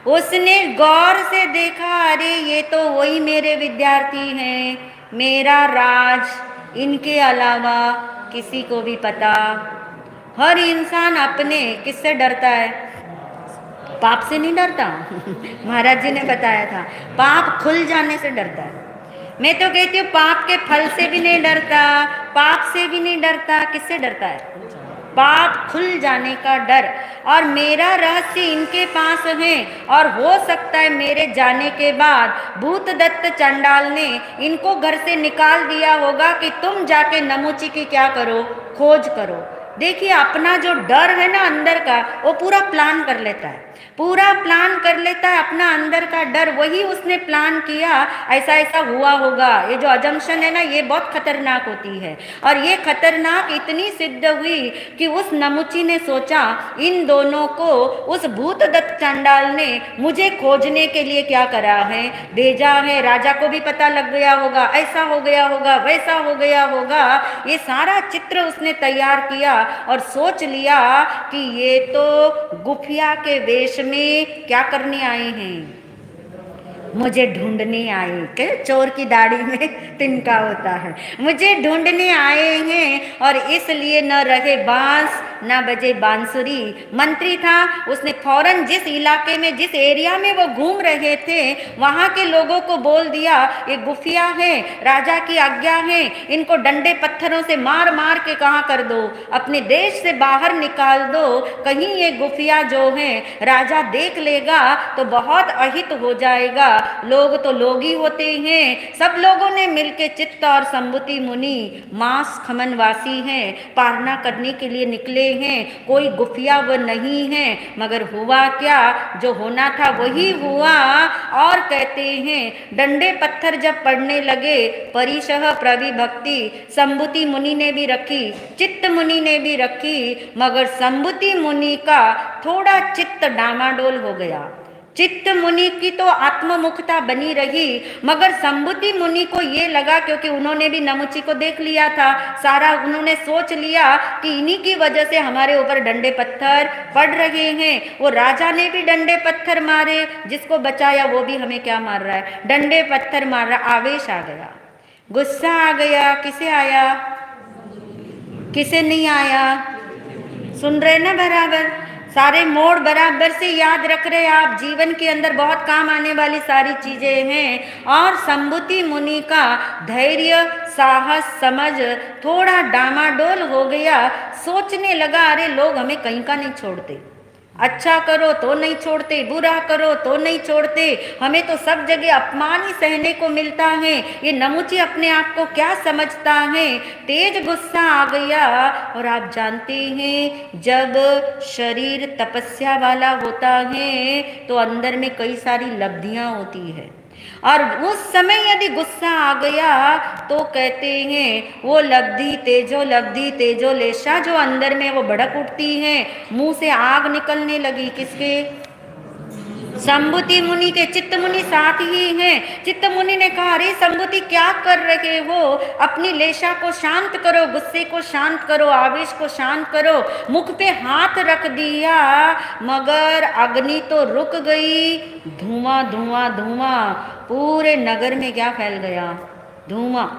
उसने गौर से देखा, अरे ये तो वही मेरे विद्यार्थी हैं, मेरा राज इनके अलावा किसी को भी पता। हर इंसान अपने किससे डरता है? पाप से नहीं डरता। महाराज जी ने बताया था, पाप खुल जाने से डरता है। मैं तो कहती हूँ पाप के फल से भी नहीं डरता, पाप से भी नहीं डरता। किससे डरता है? पाप खुल जाने का डर। और मेरा रहस्य इनके पास है। और हो सकता है मेरे जाने के बाद भूत दत्त चंडाल ने इनको घर से निकाल दिया होगा कि तुम जाके नमुची की क्या करो? खोज करो। देखिए अपना जो डर है ना अंदर का, वो पूरा प्लान कर लेता है, पूरा प्लान कर लेता है अपना अंदर का डर, वही उसने प्लान किया ऐसा ऐसा हुआ होगा। ये जो अजम्पशन है ना, ये बहुत खतरनाक होती है। और ये खतरनाक इतनी सिद्ध हुई कि उस नमुची ने सोचा इन दोनों को उस भूतदत्त चंडाल ने मुझे खोजने के लिए क्या करा है, भेजा है। राजा को भी पता लग गया होगा, ऐसा हो गया होगा, वैसा हो गया होगा। ये सारा चित्र उसने तैयार किया और सोच लिया कि ये तो गुफिया के वेश में क्या करने आए हैं, मुझे ढूंढने आए। के चोर की दाढ़ी में तिनका होता है, मुझे ढूंढने आए हैं। और इसलिए न रहे बांस न बजे बांसुरी। मंत्री था, उसने फौरन जिस इलाके में, जिस एरिया में वो घूम रहे थे, वहां के लोगों को बोल दिया ये गुफिया है, राजा की आज्ञा है, इनको डंडे पत्थरों से मार मार के कहाँ कर दो, अपने देश से बाहर निकाल दो। कहीं ये गुफिया जो है राजा देख लेगा तो बहुत अहित हो जाएगा। लोग तो लोग ही होते हैं। सब लोगों ने मिलके चित्त और संबुति मुनि मांस खमनवासी हैं, पारना करने के लिए निकले हैं। कोई गुफिया वो नहीं है, मगर हुआ क्या, जो होना था वही हुआ। और कहते हैं डंडे पत्थर जब पड़ने लगे, परिशह प्रविभक्ति संबुति मुनि ने भी रखी, चित्त मुनि ने भी रखी, मगर संबुति मुनि का थोड़ा चित्त डामाडोल हो गया। चित्त मुनि की तो आत्ममुखता बनी रही, मगर संबुति मुनि को ये लगा, क्योंकि उन्होंने भी नमुची को देख लिया था, सारा उन्होंने सोच लिया कि इन्हीं की वजह से हमारे ऊपर डंडे पत्थर पड़ रहे हैं। वो राजा ने भी डंडे पत्थर मारे, जिसको बचाया वो भी हमें क्या मार रहा है, डंडे पत्थर मार रहा। आवेश आ गया, गुस्सा आ गया। किसे आया, किसे नहीं आया? सुन रहे ना बराबर, सारे मोड़ बराबर से याद रख रहे आप। जीवन के अंदर बहुत काम आने वाली सारी चीजें हैं। और संबुति मुनि का धैर्य, साहस, समझ थोड़ा डामाडोल हो गया। सोचने लगा अरे लोग हमें कहीं का नहीं छोड़ते, अच्छा करो तो नहीं छोड़ते, बुरा करो तो नहीं छोड़ते, हमें तो सब जगह अपमान ही सहने को मिलता है। ये नमुची अपने आप को क्या समझता है। तेज गुस्सा आ गया। और आप जानते हैं जब शरीर तपस्या वाला होता है तो अंदर में कई सारी लब्धियां होती है, और उस समय यदि गुस्सा आ गया तो कहते हैं वो लब्धि तेजो लेशा जो अंदर में वो भड़क उठती है। मुंह से आग निकलने लगी। किसके? संबुति मुनि के। चित्त मुनि साथ ही हैं। चित्त मुनि ने कहा अरे संबुति क्या कर रहे हो, अपनी लेशा को शांत करो, गुस्से को शांत करो, आवेश को शांत करो। मुख पे हाथ रख दिया, मगर अग्नि तो रुक गई। धुआं धुआं धुआं पूरे नगर में क्या फैल गया, धुआं।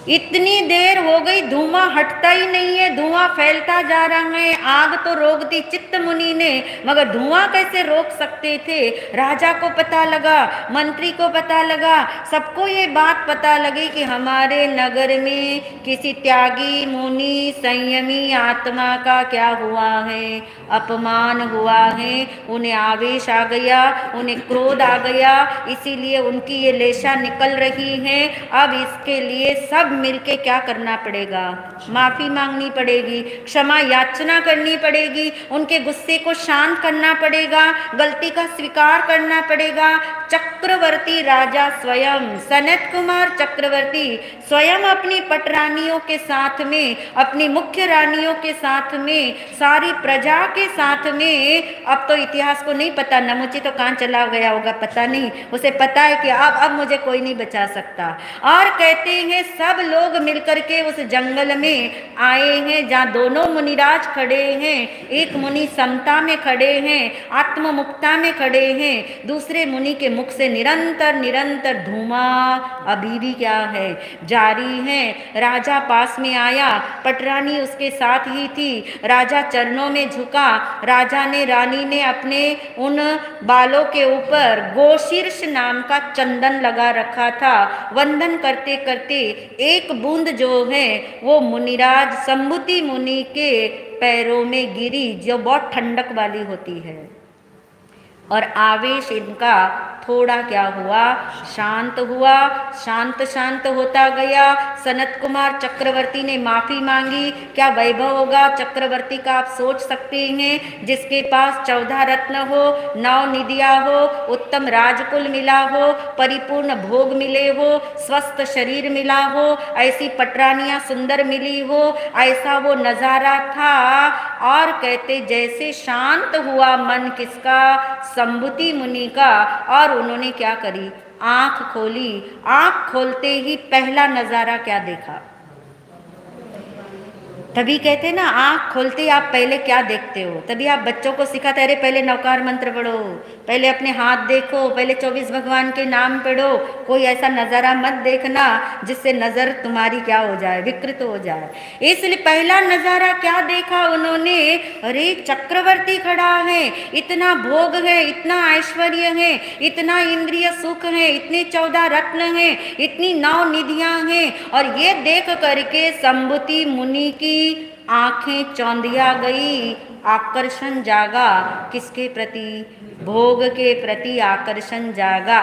इतनी देर हो गई, धुआं हटता ही नहीं है, धुआं फैलता जा रहा है। आग तो रोक दी चित्त मुनि ने, मगर धुआं कैसे रोक सकते थे? राजा को पता लगा, मंत्री को पता लगा, सबको ये बात पता लगी कि हमारे नगर में किसी त्यागी मुनि संयमी आत्मा का क्या हुआ है, अपमान हुआ है। उन्हें आवेश आ गया, उन्हें क्रोध आ गया, इसीलिए उनकी ये लेशा निकल रही है। अब इसके लिए सब मिलके क्या करना पड़ेगा, माफी मांगनी पड़ेगी, क्षमा याचना करनी पड़ेगी, उनके गुस्से को शांत करना पड़ेगा, गलती का स्वीकार करना पड़ेगा। चक्रवर्ती राजा स्वयं, सनत कुमार चक्रवर्ती स्वयं अपनी पटरानियों के साथ में, अपनी मुख्य रानियों के साथ में, सारी प्रजा के साथ में, अब तो इतिहास को नहीं पता, नमुची तो कहाँ चला गया होगा पता नहीं, उसे पता है कि अब मुझे कोई नहीं बचा सकता। और कहते हैं सब लोग मिलकर के उस जंगल में आए हैं जहाँ दोनों मुनिराज खड़े हैं। एक मुनि समता में खड़े हैं, आत्ममुक्ता में खड़े हैं, दूसरे मुनि के मुख से निरंतर निरंतर धुआं अभी भी क्या है, जारी है। राजा पास में आया, पटरानी उसके साथ ही थी। राजा चरणों में झुका। राजा ने, रानी ने अपने उन बालों के ऊपर गोशीर्ष नाम का चंदन लगा रखा था। वंदन करते करते एक बूंद जो है वो मुनिराज संबुति मुनि के पैरों में गिरी, जो बहुत ठंडक वाली होती है। और आवेश इनका थोड़ा क्या हुआ, शांत हुआ। शांत शांत होता गया। सनत कुमार चक्रवर्ती ने माफी मांगी। क्या वैभव होगा चक्रवर्ती का आप सोच सकते हैं, जिसके पास 14 रत्न हो, 9 निधियां हो, उत्तम राजकुल मिला हो, परिपूर्ण भोग मिले हो, स्वस्थ शरीर मिला हो, ऐसी पटरानियां सुंदर मिली हो, ऐसा वो नजारा था। और कहते जैसे शांत हुआ मन किसका, संभूति मुनि का। और उन्होंने क्या करी, आंख खोली। आंख खोलते ही पहला नजारा क्या देखा, तभी कहते ना आंख खोलते आप पहले क्या देखते हो। तभी आप बच्चों को सिखाते, अरे पहले नवकार मंत्र पढ़ो, पहले अपने हाथ देखो, पहले 24 भगवान के नाम पढ़ो। कोई ऐसा नज़ारा मत देखना जिससे नज़र तुम्हारी क्या हो जाए, विकृत हो जाए। इसलिए पहला नज़ारा क्या देखा उन्होंने, अरे चक्रवर्ती खड़ा है, इतना भोग है, इतना ऐश्वर्य है, इतना इंद्रिय सुख है, इतने 14 रत्न हैं, इतनी 9 निधियां हैं। और ये देख करके संभूति मुनि की आंखें चौंधिया गई। आकर्षण जागा किसके प्रति, भोग के प्रति आकर्षण जागा।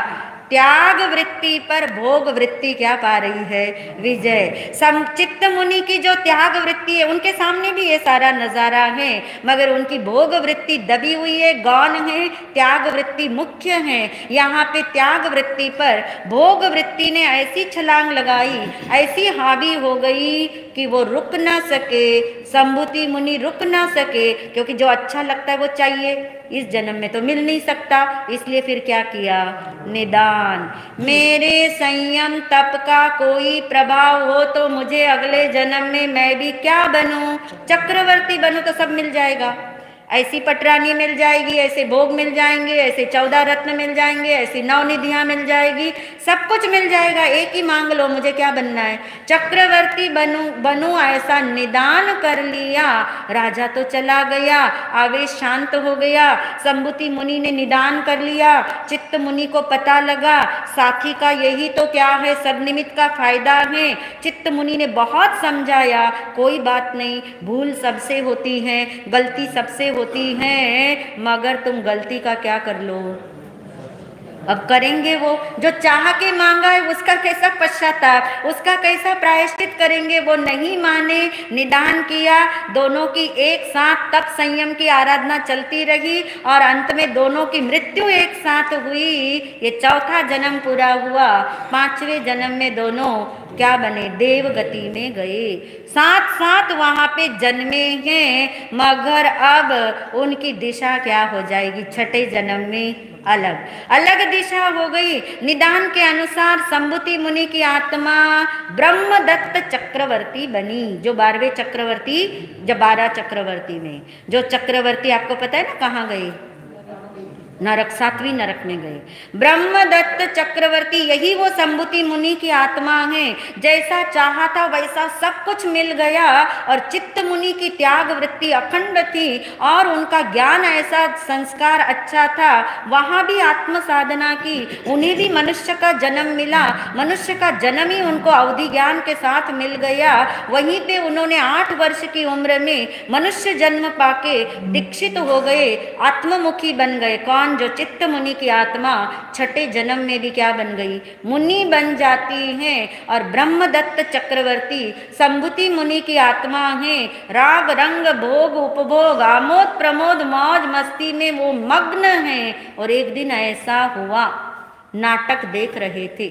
त्याग वृत्ति पर भोग वृत्ति क्या पा रही है, विजय। चित्त मुनि की जो त्याग वृत्ति है, उनके सामने भी ये सारा नजारा है, मगर उनकी भोग वृत्ति दबी हुई है, गौण है। त्याग वृत्ति मुख्य है। यहाँ पे त्याग वृत्ति पर भोग वृत्ति ने ऐसी छलांग लगाई, ऐसी हावी हो गई कि वो रुक ना सके। संभूति मुनि रुक ना सके, क्योंकि जो अच्छा लगता है वो चाहिए, इस जन्म में तो मिल नहीं सकता। इसलिए फिर क्या किया, निदान। मेरे संयम तप का कोई प्रभाव हो तो मुझे अगले जन्म में मैं भी क्या बनूं, चक्रवर्ती बनूं तो सब मिल जाएगा। ऐसी पटरानी मिल जाएगी, ऐसे भोग मिल जाएंगे, ऐसे 14 रत्न मिल जाएंगे, ऐसी 9 निधियां मिल जाएगी, सब कुछ मिल जाएगा। एक ही मांग लो, मुझे क्या बनना है, चक्रवर्ती बनूं ऐसा निदान कर लिया। राजा तो चला गया, आवेश शांत हो गया। संभूति मुनि ने निदान कर लिया। चित्त मुनि को पता लगा साथी का यही तो क्या है, सदनिमित्त का फायदा है। चित्त मुनि ने बहुत समझाया, कोई बात नहीं, भूल सबसे होती है, गलती सबसे होती है, मगर तुम गलती का क्या कर लो, अब करेंगे वो जो चाह के मांगा है, उसका कैसा पश्चाताप, उसका कैसा प्रायश्चित करेंगे। वो नहीं माने, निदान किया। दोनों की एक साथ तप संयम की आराधना चलती रही और अंत में दोनों की मृत्यु एक साथ हुई। ये चौथा जन्म पूरा हुआ। 5वें जन्म में दोनों क्या बने, देव गति में गए। साथ साथ वहां पे जन्मे हैं, मगर अब उनकी दिशा क्या हो जाएगी, छठे जन्म में अलग अलग दिशा हो गई। निदान के अनुसार संभूति मुनि की आत्मा ब्रह्मदत्त चक्रवर्ती बनी। जो 12वें चक्रवर्ती, जब 12 चक्रवर्ती में जो चक्रवर्ती आपको पता है ना कहाँ गए, नरक, 7वीं नरक में गए। ब्रह्मदत्त चक्रवर्ती यही वो संभूति मुनि की आत्मा है। जैसा चाहा था वैसा सब कुछ मिल गया। और चित्त मुनि की त्याग वृत्ति अखंड थी और उनका ज्ञान ऐसा, संस्कार अच्छा था। वहां भी आत्म साधना की, उन्हें भी मनुष्य का जन्म मिला। मनुष्य का जन्म ही उनको अवधि ज्ञान के साथ मिल गया। वहीं पे उन्होंने 8 वर्ष की उम्र में मनुष्य जन्म पाके दीक्षित हो गए, आत्ममुखी बन गए। कौन, जो चित्त मुनि की आत्मा छठे जन्म में भी क्या बन गई, मुनि बन जाती है। और ब्रह्मदत्त चक्रवर्ती संभूति मुनि की आत्मा है। राग रंग भोग उपभोग आमोद प्रमोद मौज मस्ती में वो मग्न है। और एक दिन ऐसा हुआ, नाटक देख रहे थे,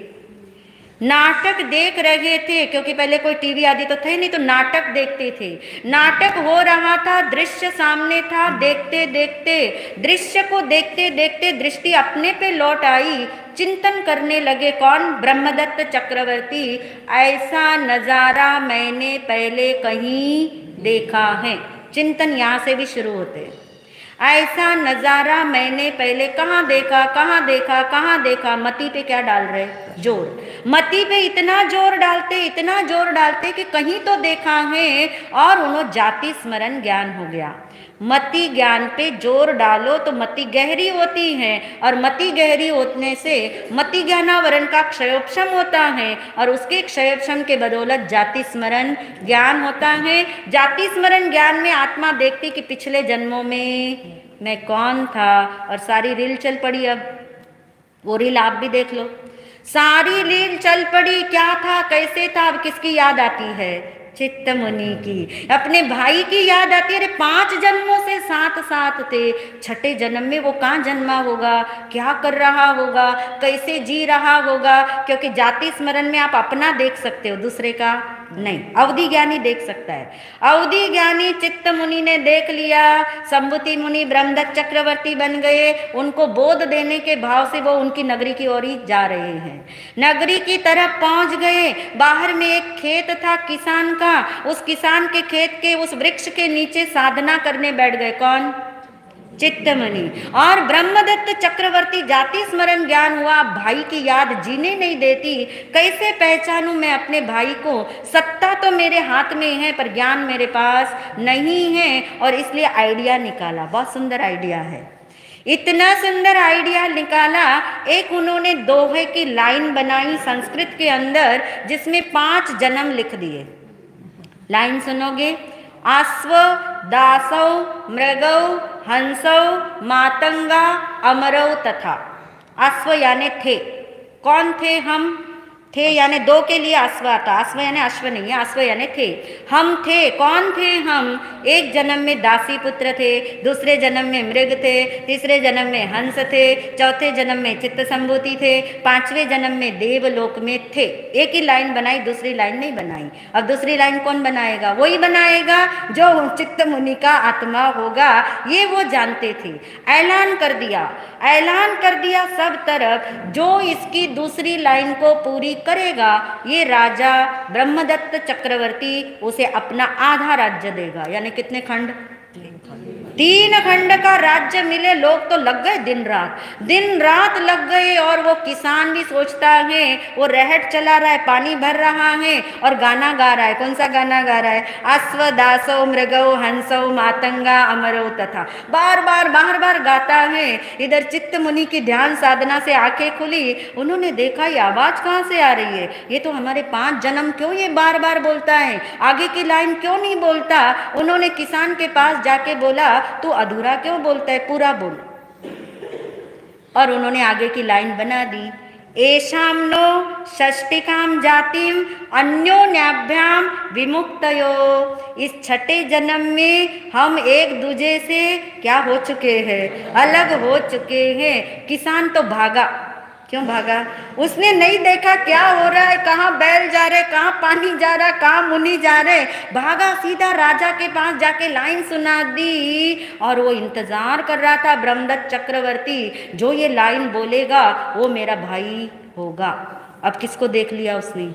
नाटक देख रहे थे, क्योंकि पहले कोई टीवी आदि तो थे नहीं, तो नाटक देखते थे। नाटक हो रहा था, दृश्य सामने था। देखते देखते, दृश्य को देखते देखते दृष्टि अपने पे लौट आई। चिंतन करने लगे। कौन, ब्रह्मदत्त चक्रवर्ती, ऐसा नजारा मैंने पहले कहीं देखा है। चिंतन यहाँ से भी शुरू होते हैं। ऐसा नजारा मैंने पहले कहाँ देखा, कहाँ देखा, कहाँ देखा। मति पे क्या डाल रहे, जोर। मति पे इतना जोर डालते, इतना जोर डालते कि कहीं तो देखा है। और उन्होंने जाति स्मरण ज्ञान हो गया। मति ज्ञान पे जोर डालो तो मति गहरी होती है, और मति गहरी होने से मति ज्ञानावरण का क्षयोपशम होता है, और उसके क्षयोपशम के बदौलत जाति स्मरण ज्ञान होता है। जाति स्मरण ज्ञान में आत्मा देखती कि पिछले जन्मों में मैं कौन था, और सारी रील चल पड़ी। अब वो रील आप भी देख लो, सारी रील चल पड़ी, क्या था कैसे था। अब किसकी याद आती है? चित्त मुनि की, अपने भाई की याद आती है। अरे 5 जन्मों से साथ साथ थे, छठे जन्म में वो कहाँ जन्मा होगा, क्या कर रहा होगा, कैसे जी रहा होगा। क्योंकि जाति स्मरण में आप अपना देख सकते हो, दूसरे का नहीं। अवधि ज्ञानी देख सकता है। अवधि ज्ञानी चित्त मुनि ने देख लिया, संबुति मुनि ब्रह्मदत्त चक्रवर्ती बन गए। उनको बोध देने के भाव से वो उनकी नगरी की ओर ही जा रहे हैं। नगरी की तरफ पहुंच गए। बाहर में एक खेत था किसान का, उस किसान के खेत के उस वृक्ष के नीचे साधना करने बैठ गए। कौन? चित्तमुनि। और ब्रह्मदत्त चक्रवर्ती, जाति स्मरण ज्ञान हुआ, भाई की याद जीने नहीं देती। कैसे पहचानूं मैं अपने भाई को? सत्ता तो मेरे हाथ में है पर ज्ञान मेरे पास नहीं है। और इसलिए आइडिया निकाला, बहुत सुंदर आइडिया है। इतना सुंदर आइडिया निकाला, एक उन्होंने दोहे की लाइन बनाई संस्कृत के अंदर, जिसमें 5 जन्म लिख दिए। लाइन सुनोगे? अश्व दासौ मृगौ हंसौ मातंगा अमरौ तथा। अश्व यानी थे, कौन थे? हम थे, यानी 2 के लिए अश्व आता। अश्व यानी अश्व नहीं है, अश्व यानी थे। हम थे, कौन थे हम? एक जन्म में दासी पुत्र थे, दूसरे जन्म में मृग थे, तीसरे जन्म में हंस थे, चौथे जन्म में चित्त संभूति थे, 5वें जन्म में देवलोक में थे। एक ही लाइन बनाई, दूसरी लाइन नहीं बनाई। अब दूसरी लाइन कौन बनाएगा? वही बनाएगा जो चित्त मुनि का आत्मा होगा, ये वो जानते थे। ऐलान कर दिया, ऐलान कर दिया सब तरफ, जो इसकी दूसरी लाइन को पूरी करेगा, ये राजा ब्रह्मदत्त चक्रवर्ती उसे अपना आधा राज्य देगा। यानी कितने खंड? 3 खंड का राज्य मिले। लोग तो लग गए दिन रात लग गए। और वो किसान भी सोचता है, वो रहट चला रहा है, पानी भर रहा है और गाना गा रहा है। कौन सा गाना गा रहा है? अश्व दासो मृगौ हंसौ मातंगा अमरौ तथा। बार बार गाता है। इधर चित्त मुनि की ध्यान साधना से आंखें खुली, उन्होंने देखा ये आवाज कहाँ से आ रही है? ये तो हमारे 5 जन्म, क्यों ये बार बार बोलता है, आगे की लाइन क्यों नहीं बोलता? उन्होंने किसान के पास जाके बोला, तू अधूरा क्यों बोलता है, पूरा बोल। और उन्होंने आगे की लाइन बना दी, एषाम नो षष्टिकाम जातिम अन्योन्याभ्याम विमुक्तयो। इस छठे जन्म में हम एक दूजे से क्या हो चुके हैं? अलग हो चुके हैं। किसान तो भागा। क्यों भागा? उसने नहीं देखा क्या हो रहा है, कहाँ बैल जा रहे, कहाँ पानी जा रहा, कहाँ मुनि जा रहे। भागा सीधा राजा के पास जाके लाइन सुना दी। और वो इंतजार कर रहा था ब्रह्मदत्त चक्रवर्ती, जो ये लाइन बोलेगा वो मेरा भाई होगा। अब किसको देख लिया उसने?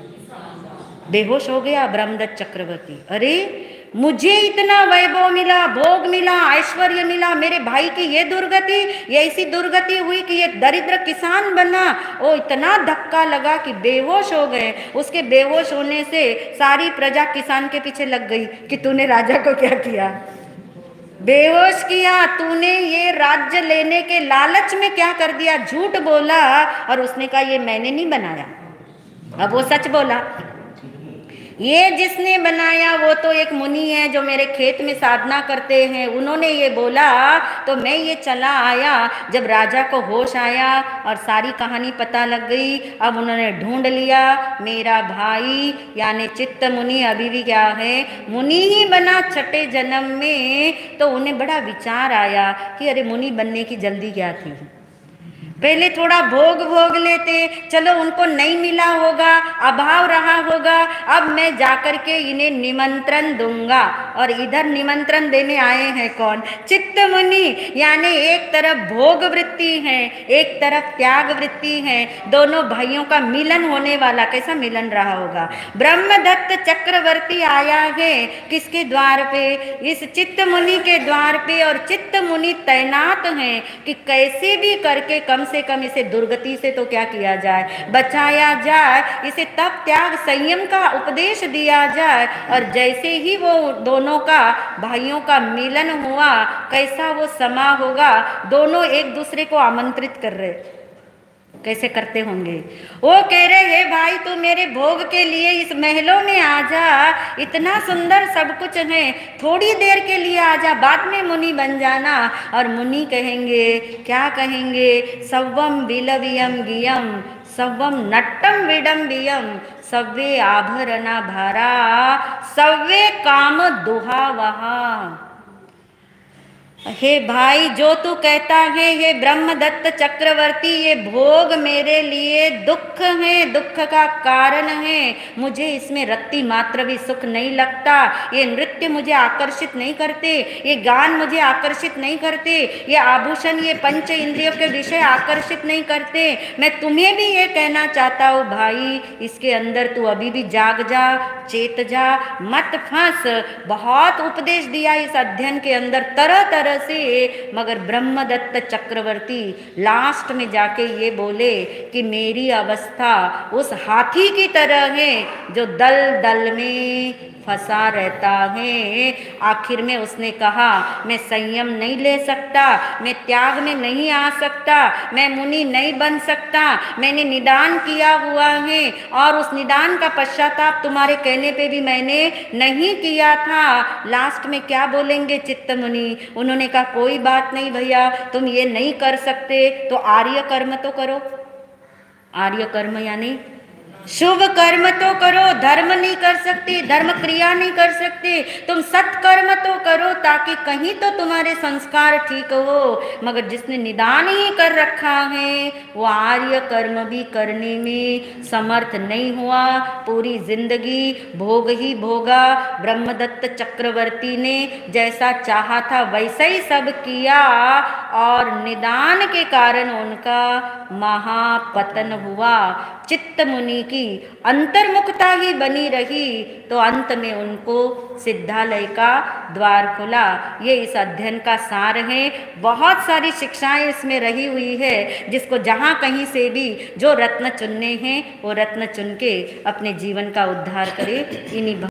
बेहोश हो गया ब्रह्मदत्त चक्रवर्ती। अरे मुझे इतना वैभव मिला, भोग मिला, ऐश्वर्य मिला, मेरे भाई की ये दुर्गति, ये ऐसी दुर्गति हुई कि ये दरिद्र किसान बना। ओ इतना धक्का लगा कि बेहोश हो गए। उसके बेहोश होने से सारी प्रजा किसान के पीछे लग गई कि तूने राजा को क्या किया? बेहोश किया। तूने ये राज्य लेने के लालच में क्या कर दिया? झूठ बोला। और उसने कहा ये मैंने नहीं बनाया। अब वो सच बोला, ये जिसने बनाया वो तो एक मुनि है जो मेरे खेत में साधना करते हैं, उन्होंने ये बोला तो मैं ये चला आया। जब राजा को होश आया और सारी कहानी पता लग गई, अब उन्होंने ढूंढ लिया मेरा भाई यानी चित्त मुनि अभी भी क्या है? मुनि ही बना छठे जन्म में। तो उन्हें बड़ा विचार आया कि अरे मुनि बनने की जल्दी क्या थी, पहले थोड़ा भोग लेते, चलो उनको नहीं मिला होगा, अभाव रहा होगा, अब मैं जाकर के इन्हें निमंत्रण दूंगा। और इधर निमंत्रण देने आए हैं कौन? चित्त मुनि। यानी एक तरफ भोग वृत्ति है, एक तरफ त्याग वृत्ति है, दोनों भाइयों का मिलन होने वाला। कैसा मिलन रहा होगा? ब्रह्मदत्त चक्रवर्ती आया है किसके द्वार पे? इस चित्त मुनि के द्वार पे। और चित्त मुनि तैनात हैं कि कैसे भी करके कम से कम इसे दुर्गति से तो क्या किया जाए, बचाया जाए। इसे तप त्याग संयम का उपदेश दिया जाए। और जैसे ही वो दोनों का, भाइयों का मिलन हुआ, कैसा वो समा होगा। दोनों एक दूसरे को आमंत्रित कर रहे, कैसे करते होंगे। वो कह रहे हे भाई तू मेरे भोग के लिए इस महलों में आ जा, इतना सुंदर सब कुछ है, थोड़ी देर के लिए आ जा, बाद में मुनि बन जाना। और मुनि कहेंगे, क्या कहेंगे, सव्वम विलवियम गियम सव्वम नट्टम विडम्बियम सव्वे आभरणा भारा सव्वे काम दुहा वहा। हे भाई जो तू कहता है हे ब्रह्मदत्त चक्रवर्ती, ये भोग मेरे लिए दुख है, दुख का कारण है, मुझे इसमें रत्ती मात्र भी सुख नहीं लगता, ये नृत्य मुझे आकर्षित नहीं करते, ये गान मुझे आकर्षित नहीं करते, ये आभूषण, ये पंच इंद्रियों के विषय आकर्षित नहीं करते। मैं तुम्हें भी ये कहना चाहता हूँ भाई, इसके अंदर तू अभी भी जाग जा, चेत जा, मत फंस। बहुत उपदेश दिया इस अध्ययन के अंदर तरह तरह से, मगर ब्रह्मदत्त चक्रवर्ती लास्ट में जाके ये बोले कि मेरी अवस्था उस हाथी की तरह है जो दल दल में फंसा रहता है। आखिर में उसने कहा मैं संयम नहीं ले सकता, मैं त्याग में नहीं आ सकता, मैं मुनि नहीं बन सकता, मैंने निदान किया हुआ है और उस निदान का पश्चाताप तुम्हारे कहने पे भी मैंने नहीं किया था। लास्ट में क्या बोलेंगे चित्त मुनि, उन्होंने कहा कोई बात नहीं भैया, तुम ये नहीं कर सकते तो आर्य कर्म तो करो। आर्य कर्म यानी शुभ कर्म तो करो, धर्म नहीं कर सकते, धर्म क्रिया नहीं कर सकते, तुम सत्कर्म तो करो ताकि कहीं तो तुम्हारे संस्कार ठीक हो। मगर जिसने निदान ही कर रखा है वो आर्य कर्म भी करने में समर्थ नहीं हुआ, पूरी जिंदगी भोग ही भोगा। ब्रह्मदत्त चक्रवर्ती ने जैसा चाहा था वैसा ही सब किया और निदान के कारण उनका महापतन हुआ। चित्त मुनि की अंतर्मुखता ही बनी रही तो अंत में उनको सिद्धालय का द्वार खुला। ये इस अध्ययन का सार है। बहुत सारी शिक्षाएं इसमें रही हुई है, जिसको जहाँ कहीं से भी जो रत्न चुनने हैं वो रत्न चुन के अपने जीवन का उद्धार करे। इन्हीं